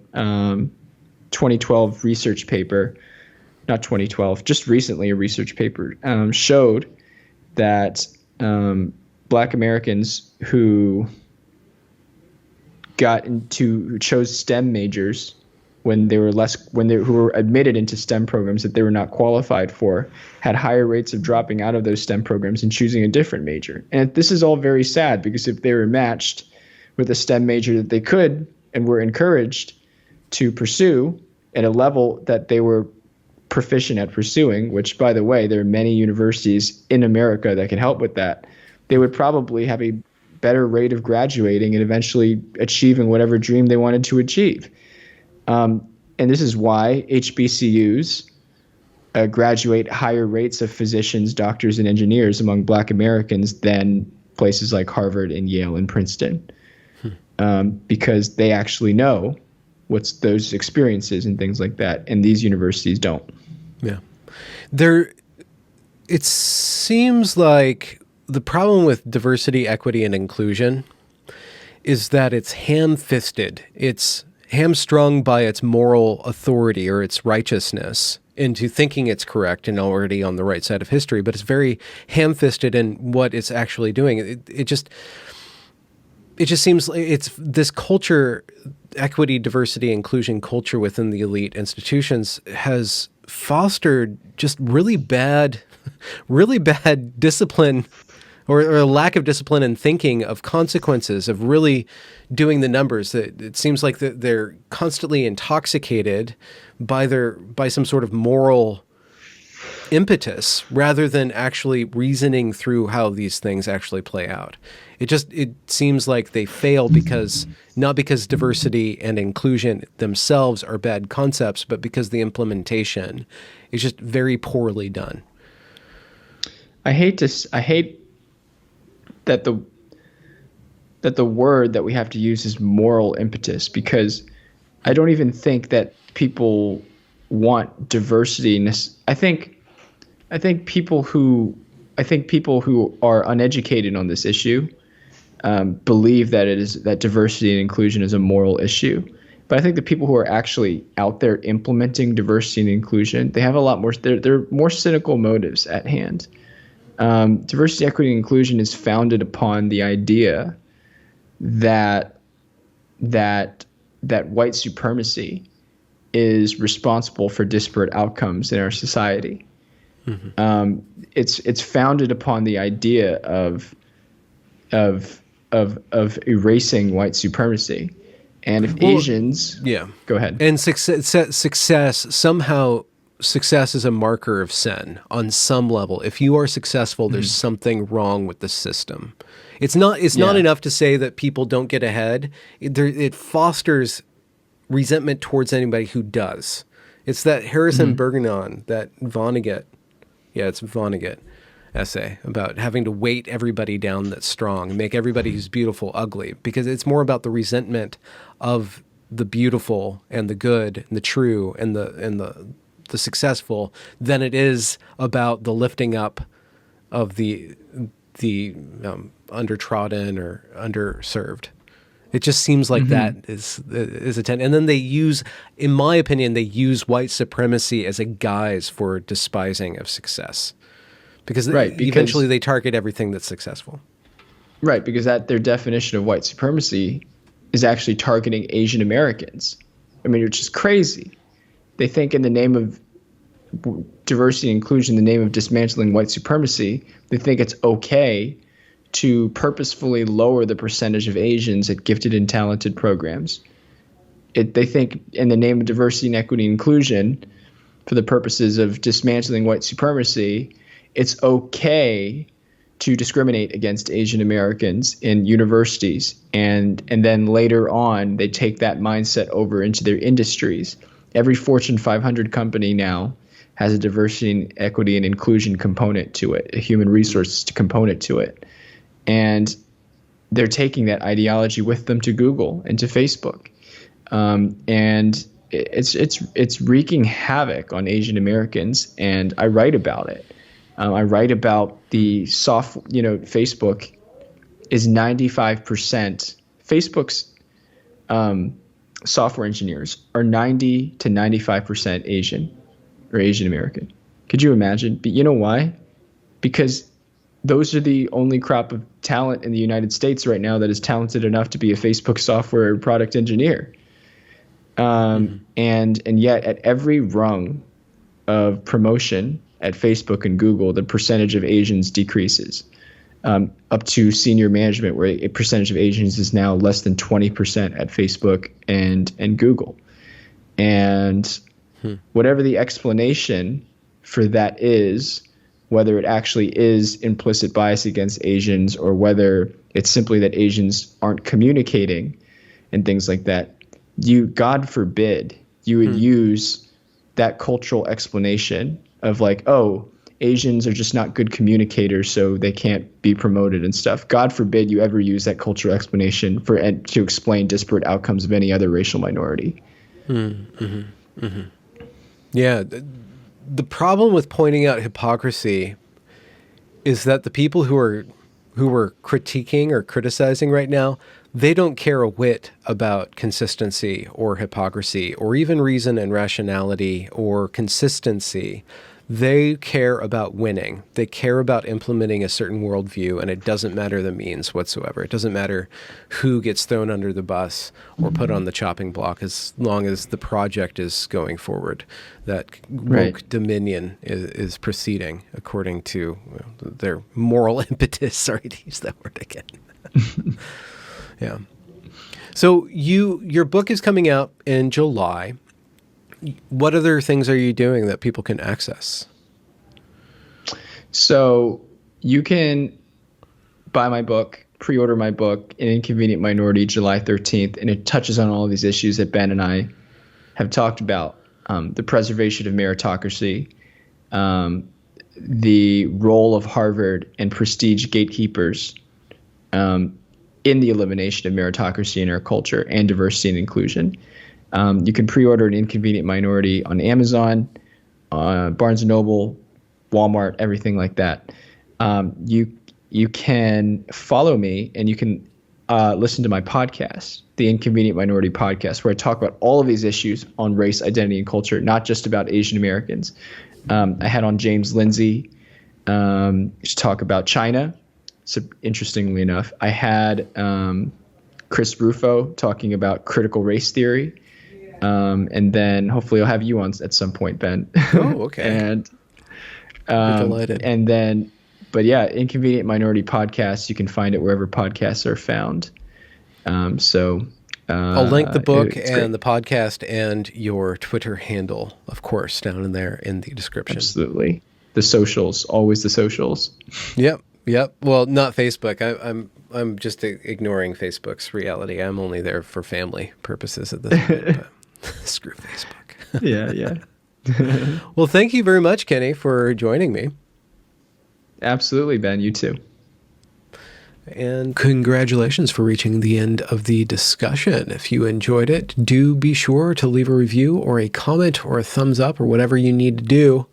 2012 research paper. Not 2012, just recently a research paper showed that Black Americans who chose STEM majors who were admitted into STEM programs that they were not qualified for, had higher rates of dropping out of those STEM programs and choosing a different major. And this is all very sad, because if they were matched with a STEM major that they could and were encouraged to pursue at a level that they were proficient at pursuing, which, by the way, there are many universities in America that can help with that, they would probably have a better rate of graduating and eventually achieving whatever dream they wanted to achieve. And this is why HBCUs graduate higher rates of physicians, doctors, and engineers among Black Americans than places like Harvard and Yale and Princeton, because they actually know what's those experiences and things like that, and these universities don't. Yeah. It seems like the problem with diversity, equity, and inclusion is that it's ham-fisted. It's hamstrung by its moral authority or its righteousness into thinking it's correct and already on the right side of history, but it's very ham-fisted in what it's actually doing. It just seems like it's this culture, equity, diversity, inclusion culture within the elite institutions has fostered just really bad discipline or a lack of discipline and thinking of consequences of really doing the numbers. It seems like they're constantly intoxicated by some sort of moral impetus rather than actually reasoning through how these things actually play out. It seems like they fail not because diversity and inclusion themselves are bad concepts, but because the implementation is just very poorly done. I hate that the word that we have to use is moral impetus, because I don't even think that people want diversity. I think people who are uneducated on this issue believe that diversity and inclusion is a moral issue. But I think the people who are actually out there implementing diversity and inclusion, they have a lot more. They're more cynical motives at hand. Diversity, equity, and inclusion is founded upon the idea that white supremacy is responsible for disparate outcomes in our society. Mm-hmm. It's founded upon the idea of erasing white supremacy, and if Asians, go ahead. And success is a marker of sin on some level. If you are successful, there's something wrong with the system. It's not enough to say that people don't get ahead. It fosters resentment towards anybody who does. It's that Harrison Bergeron, that Vonnegut, it's Vonnegut essay about having to weight everybody down that's strong, make everybody who's beautiful ugly, because it's more about the resentment of the beautiful and the good and the true and the successful than it is about the lifting up of the the undertrodden or underserved. It just seems like that is a tendency. And then they use, in my opinion, they use white supremacy as a guise for despising of success. Because eventually they target everything that's successful. Right, because their definition of white supremacy is actually targeting Asian Americans. I mean, which is crazy. They think in the name of diversity and inclusion, in the name of dismantling white supremacy, they think it's okay to purposefully lower the percentage of Asians at gifted and talented programs. They think in the name of diversity and equity and inclusion, for the purposes of dismantling white supremacy, it's okay to discriminate against Asian Americans in universities. And then later on, they take that mindset over into their industries. Every Fortune 500 company now has a diversity and equity and inclusion component to it, a human resources component to it. And they're taking that ideology with them to Google and to Facebook. And it's wreaking havoc on Asian Americans, and I write about it. I write about the Facebook is 95%. Facebook's software engineers are 90 to 95% Asian or Asian American. Could you imagine? But you know why? Because those are the only crop of talent in the United States right now that is talented enough to be a Facebook software product engineer. And yet at every rung of promotion at Facebook and Google, the percentage of Asians decreases up to senior management, where a percentage of Asians is now less than 20% at Facebook and Google. And whatever the explanation for that is, whether it actually is implicit bias against Asians or whether it's simply that Asians aren't communicating and things like that, God forbid, you would use that cultural explanation of like, oh, Asians are just not good communicators, so they can't be promoted and stuff. God forbid you ever use that cultural explanation to explain disparate outcomes of any other racial minority. Yeah. The problem with pointing out hypocrisy is that the people who are critiquing or criticizing right now, they don't care a whit about consistency or hypocrisy or even reason and rationality or consistency. They care about winning. They care about implementing a certain worldview, and it doesn't matter the means whatsoever. It doesn't matter who gets thrown under the bus or put on the chopping block, as long as the project is going forward. That woke dominion is proceeding according to their moral impetus. Sorry to use that word again. Yeah. So your book is coming out in July. What other things are you doing that people can access? So you can buy my book, pre-order my book, An Inconvenient Minority, July 13th, and it touches on all of these issues that Ben and I have talked about. The preservation of meritocracy, the role of Harvard and prestige gatekeepers in the elimination of meritocracy in our culture, and diversity and inclusion. You can pre-order An Inconvenient Minority on Amazon, Barnes & Noble, Walmart, everything like that. You can follow me, and you can listen to my podcast, the Inconvenient Minority Podcast, where I talk about all of these issues on race, identity, and culture, not just about Asian Americans. I had on James Lindsay to talk about China. So interestingly enough, I had Chris Rufo talking about critical race theory. And then hopefully I'll have you on at some point, Ben. Oh, okay. And delighted. And then, but yeah, Inconvenient Minority Podcast, you can find it wherever podcasts are found. I'll link the book and the podcast and your Twitter handle, of course, down in there in the description. Absolutely. The socials, always the socials. Yep. Well, not Facebook. I'm just ignoring Facebook's reality. I'm only there for family purposes at this point. But screw Facebook. Yeah. Well, thank you very much, Kenny, for joining me. Absolutely, Ben. You too. And congratulations for reaching the end of the discussion. If you enjoyed it, do be sure to leave a review or a comment or a thumbs up or whatever you need to do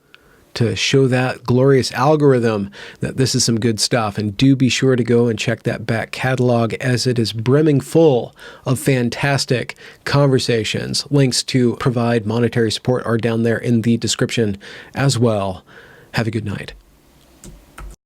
to show that glorious algorithm that this is some good stuff. And do be sure to go and check that back catalog, as it is brimming full of fantastic conversations. Links to provide monetary support are down there in the description as well. Have a good night.